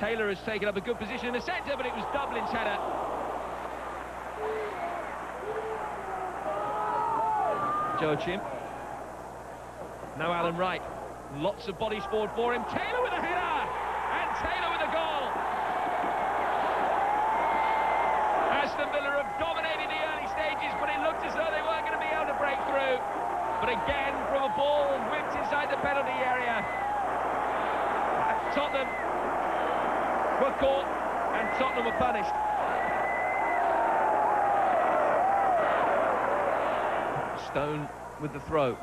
Taylor has taken up a good position in the centre, but it was Dublin's header. Joachim. Now Alan Wright. Lots of bodies forward for him. Taylor with a header! And Taylor with a goal! Aston Villa have dominated the early stages, but it looked as though they weren't going to be able to break through. But again, from a ball whipped inside the penalty area, Tottenham were caught and Tottenham were punished. Stone with the throw.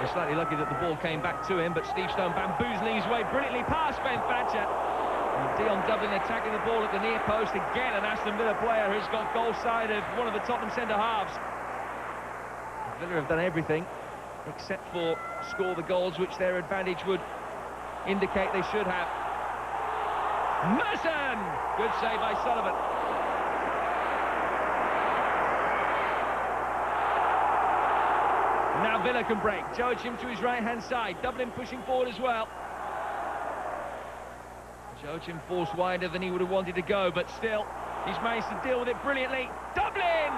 He's slightly lucky that the ball came back to him, but Steve Stone bamboozling his way brilliantly past Ben Thatcher. And Dion Dublin attacking the ball at the near post. Again, an Aston Villa player who's got goal side of one of the Tottenham centre-halves. Villa have done everything except for score the goals which their advantage would indicate they should have. Merson! Good save by Sullivan. Now Villa can break. Joachim to his right-hand side. Dublin pushing forward as well. Joachim forced wider than he would have wanted to go, but still, he's managed to deal with it brilliantly. Dublin!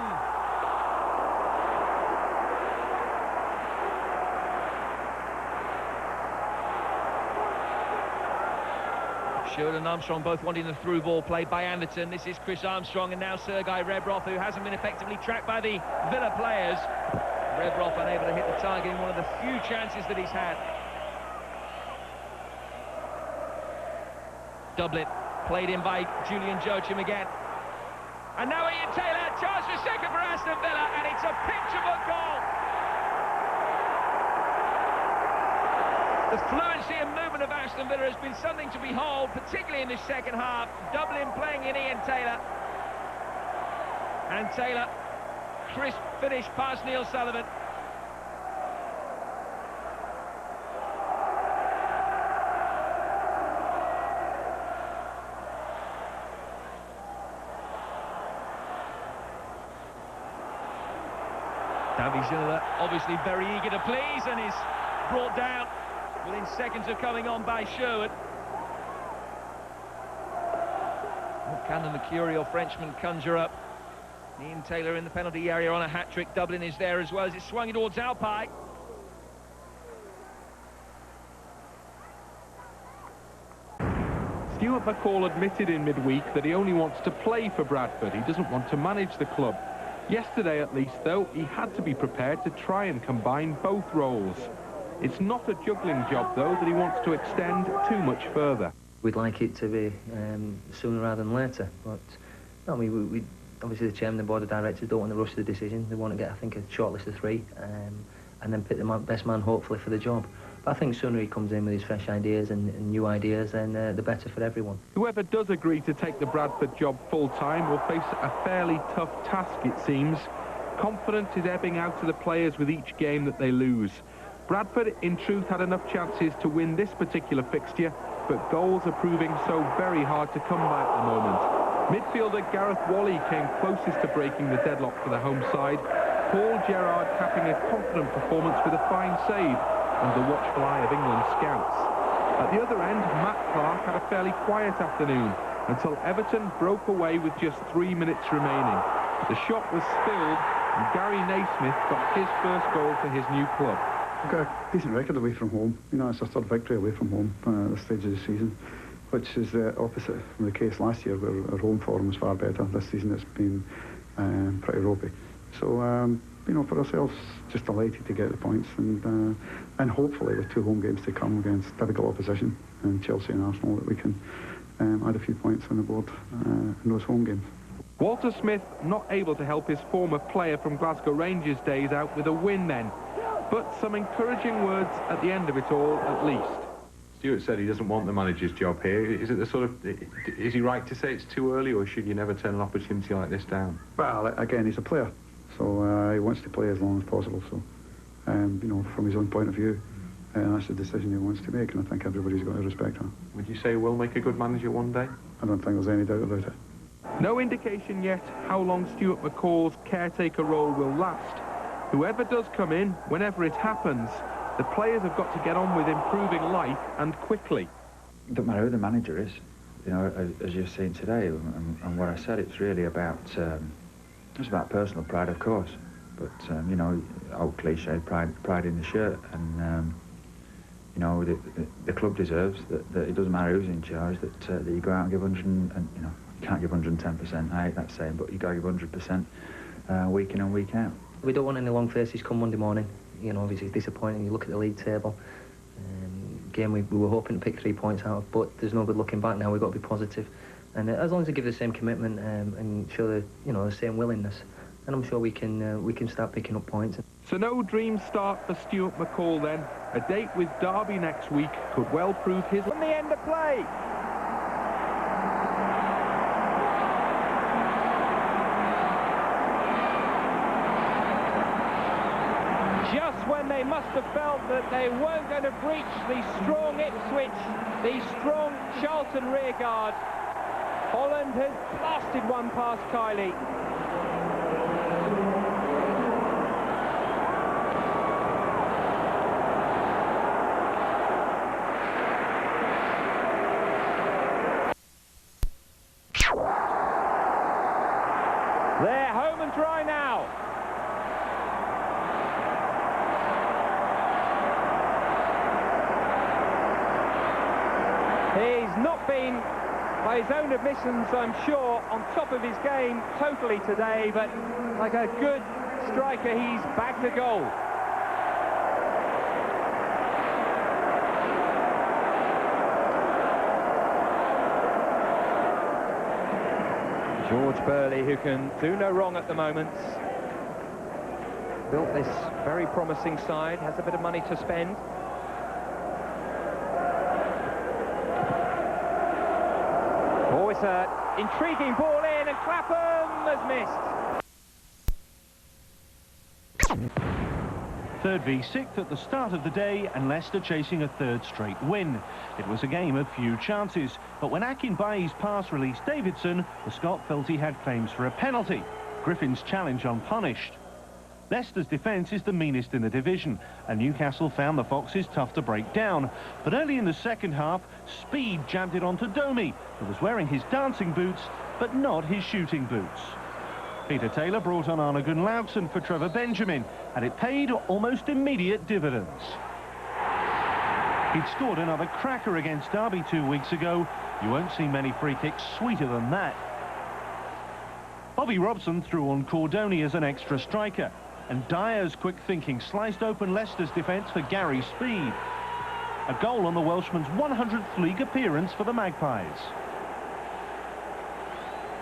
Stewart and Armstrong both wanting the through ball played by Anderton. This is Chris Armstrong and now Sergei Rebrov, who hasn't been effectively tracked by the Villa players. Rebrov unable to hit the target in one of the few chances that he's had. Dublin played in by Julian Joachim again. And now Ian Taylor, chance for second for Aston Villa, and it's a picture-book goal. The fluency and movement of Aston Villa has been something to behold, particularly in this second half. Dublin playing in Ian Taylor. And Taylor, crisp finish past Neil Sullivan. Davy Ginola obviously very eager to please and is brought down within seconds of coming on by Sherwood. What can the mercurial Frenchman conjure up? Ian Taylor in the penalty area on a hat-trick. Dublin is there as well as it's swung towards Alpay. Stuart McCall admitted in midweek that he only wants to play for Bradford. He doesn't want to manage the club. Yesterday, at least, though, he had to be prepared to try and combine both roles. It's not a juggling job, though, that he wants to extend too much further. We'd like it to be sooner rather than later, but no, we obviously the chairman and the board of directors don't want to rush the decision. They want to get, I think, a short list of 3 and then pick the best man, hopefully, for the job. But I think sooner he comes in with his fresh ideas and new ideas, then the better for everyone. Whoever does agree to take the Bradford job full-time will face a fairly tough task, it seems. Confidence is ebbing out to the players with each game that they lose. Bradford, in truth, had enough chances to win this particular fixture, but goals are proving so very hard to come by at the moment. Midfielder Gareth Wally came closest to breaking the deadlock for the home side. Paul Gerrard capping a confident performance with a fine save under the watchful eye of England scouts. At the other end, Matt Clark had a fairly quiet afternoon until Everton broke away with just 3 minutes remaining. The shot was spilled and Gary Naismith got his first goal for his new club. We've got a decent record away from home. You know, it's our 3rd victory away from home at this stage of the season, which is the opposite from the case last year, where our home form was far better. This season it's been pretty ropey. So, you know, for ourselves, just delighted to get the points, and hopefully with 2 home games to come against difficult opposition, and Chelsea and Arsenal, that we can add a few points on the board in those home games. Walter Smith not able to help his former player from Glasgow Rangers days out with a win then, but some encouraging words at the end of it all, at least. Stuart said he doesn't want the manager's job here. Is it the sort of... Is he right to say it's too early, or should you never turn an opportunity like this down? Well, again, he's a player, so he wants to play as long as possible. So, you know, from his own point of view, that's the decision he wants to make, and I think everybody's got to respect that. Would you say he will make a good manager one day? I don't think there's any doubt about it. No indication yet how long Stuart McCall's caretaker role will last. Whoever does come in, whenever it happens, The players have got to get on with improving life and quickly. It doesn't matter who the manager is, you know, as you've seen today, and what I said, it's really about, it's about personal pride, of course, but, you know, old cliche, pride in the shirt, and, you know, the club deserves that it doesn't matter who's in charge, that you go out and give 100, and you know, you can't give 110%, I hate that saying, but you got to give 100% week in and week out. We don't want any long faces come Monday morning. You know, obviously it's disappointing. You look at the league table. Game we were hoping to pick 3 points out of, but there's no good looking back now. We've got to be positive, and as long as they give the same commitment and show the same willingness, and I'm sure we can start picking up points. So no dream start for Stuart McCall then. A date with Derby next week could well prove his... From the end of play. Just when they must have felt that they weren't going to breach the strong Ipswich, the strong Charlton rearguard, Holland has blasted one past Kiley. They're home and dry now. He's not been, by his own admissions, I'm sure, on top of his game totally today, but like a good striker, he's back to goal. George Burley, who can do no wrong at the moment, built this very promising side, has a bit of money to spend. Oh, it's an intriguing ball in, and Clapham has missed. Third v sixth at the start of the day, and Leicester chasing a third straight win. It was a game of few chances, but when Akinbaye's pass released Davidson, the Scot felt he had claims for a penalty. Griffin's challenge unpunished. Leicester's defence is the meanest in the division, and Newcastle found the Foxes tough to break down. But early in the second half, speed jammed it onto Domi, who was wearing his dancing boots, but not his shooting boots. Peter Taylor brought on Arne Gunnarsson for Trevor Benjamin, and it paid almost immediate dividends. He'd scored another cracker against Derby 2 weeks ago. You won't see many free kicks sweeter than that. Bobby Robson threw on Cordoni as an extra striker, and Dyer's quick thinking sliced open Leicester's defence for Gary Speed. A goal on the Welshman's 100th league appearance for the Magpies.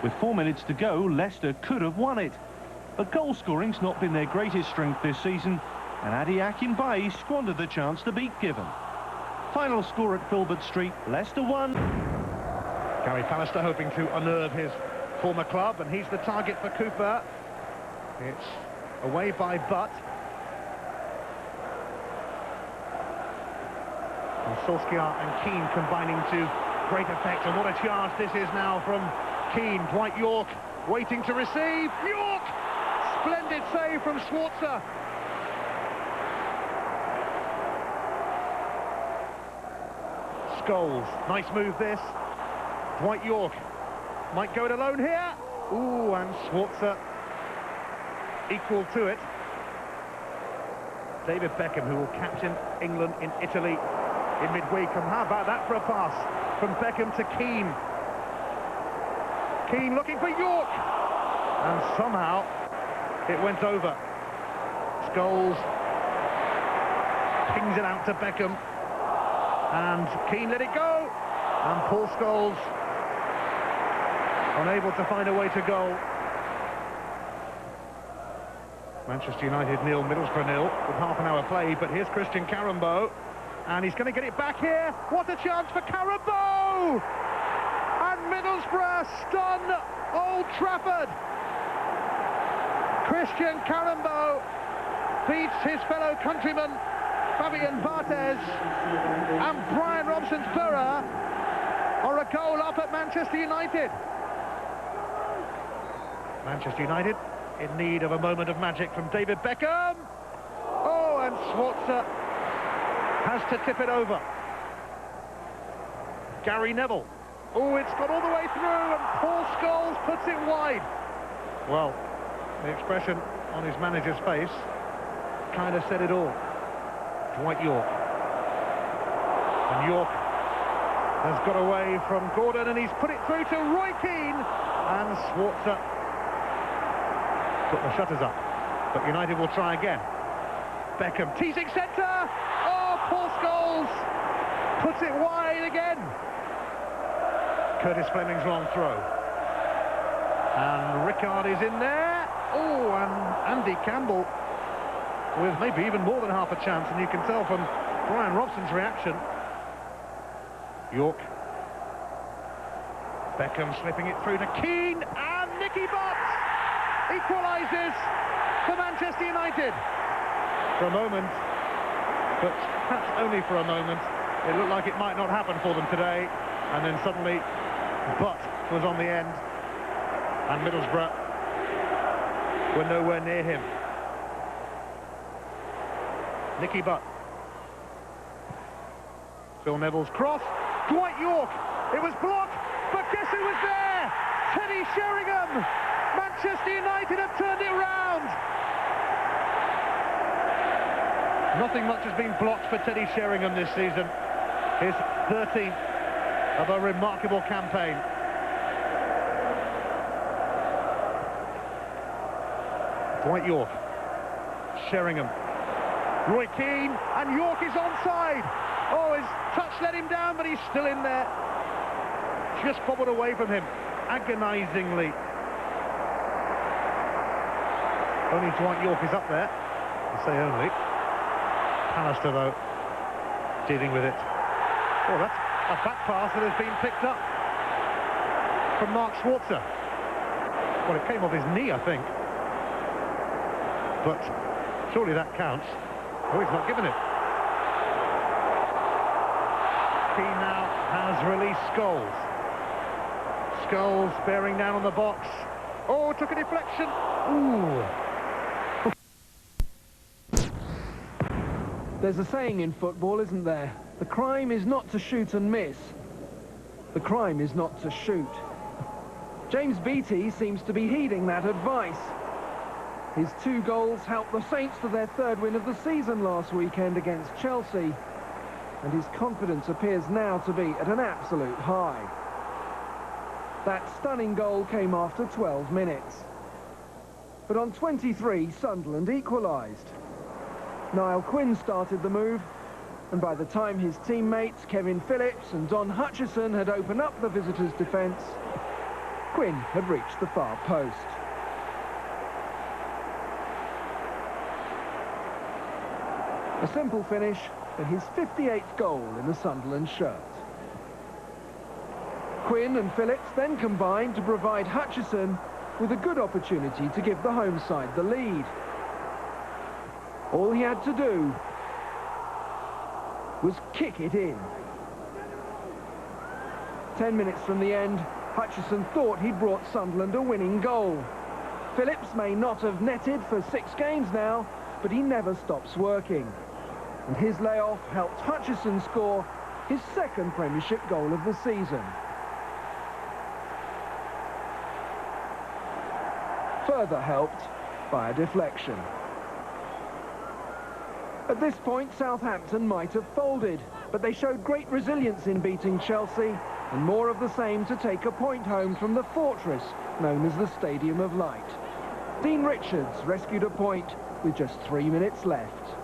With 4 minutes to go, Leicester could have won it. But goal-scoring's not been their greatest strength this season, and Adi Akinbaye squandered the chance to beat Given. Final score at Filbert Street, Leicester 1. Gary Pallister hoping to unnerve his former club, and he's the target for Cooper. It's away by Butt. And Solskjaer and Keane combining to great effect, and what a chance this is now from Keane. Dwight York waiting to receive. York! Splendid save from Schwarzer. Scholes, nice move this. Dwight York might go it alone here. Ooh, and Schwarzer equal to it. David Beckham, who will captain England in Italy in midweek. And how about that for a pass from Beckham to Keane? Keane looking for York, and somehow it went over. Scholes pings it out to Beckham, and Keane let it go, and Paul Scholes unable to find a way to goal. Manchester United 0, Middlesbrough 0 with half an hour played, but here's Christian Carambeau, and he's going to get it back here. What a chance for Carambeau! And Middlesbrough stun Old Trafford. Christian Carambeau beats his fellow countryman Fabian Barthez, and Brian Robson-Furrer are a goal up at Manchester United. Manchester United in need of a moment of magic from David Beckham. Oh, and Schwarzer has to tip it over. Gary Neville. Oh, it's got all the way through, and Paul Scholes puts it wide. Well, the expression on his manager's face kind of said it all. Dwight York. And York has got away from Gordon, and he's put it through to Roy Keane, and Schwarzer put the shutters up. But United will try again. Beckham teasing centre. Oh, Paul Scholes puts it wide again. Curtis Fleming's long throw. And Rickard is in there. Oh, and Andy Campbell with maybe even more than half a chance, and you can tell from Brian Robson's reaction. York. Beckham slipping it through to Keane, and Nicky Butt equalises for Manchester United. For a moment, but perhaps only for a moment, it looked like it might not happen for them today, and then suddenly Butt was on the end, and Middlesbrough were nowhere near him. Nicky Butt. Phil Neville's cross. Dwight York. It was blocked, but guess who was there? Teddy Sheringham. Manchester United have turned it round. Nothing much has been blocked for Teddy Sheringham this season. His 13th of a remarkable campaign. Dwight York. Sheringham. Roy Keane, and York is onside. Oh, his touch let him down, but he's still in there. Just bobbled away from him, agonisingly. Only Dwight York is up there. I say only. Pallister, though, dealing with it. Oh, that's a back pass that has been picked up from Mark Schwarzer. Well, it came off his knee, I think. But surely that counts. Oh, he's not given it. Keane now has released Scholes. Scholes bearing down on the box. Oh, took a deflection. Ooh. There's a saying in football, isn't there? The crime is not to shoot and miss. The crime is not to shoot. James Beattie seems to be heeding that advice. His 2 goals helped the Saints to their 3rd win of the season last weekend against Chelsea. And his confidence appears now to be at an absolute high. That stunning goal came after 12 minutes. But on 23, Sunderland equalised. Niall Quinn started the move, and by the time his teammates Kevin Phillips and Don Hutchison had opened up the visitors' defence, Quinn had reached the far post. A simple finish for his 58th goal in the Sunderland shirt. Quinn and Phillips then combined to provide Hutchison with a good opportunity to give the home side the lead. All he had to do was kick it in. 10 minutes from the end, Hutchison thought he'd brought Sunderland a winning goal. Phillips may not have netted for 6 games now, but he never stops working. And his layoff helped Hutchison score his 2nd Premiership goal of the season. Further helped by a deflection. At this point, Southampton might have folded, but they showed great resilience in beating Chelsea, and more of the same to take a point home from the fortress known as the Stadium of Light. Dean Richards rescued a point with just 3 minutes left.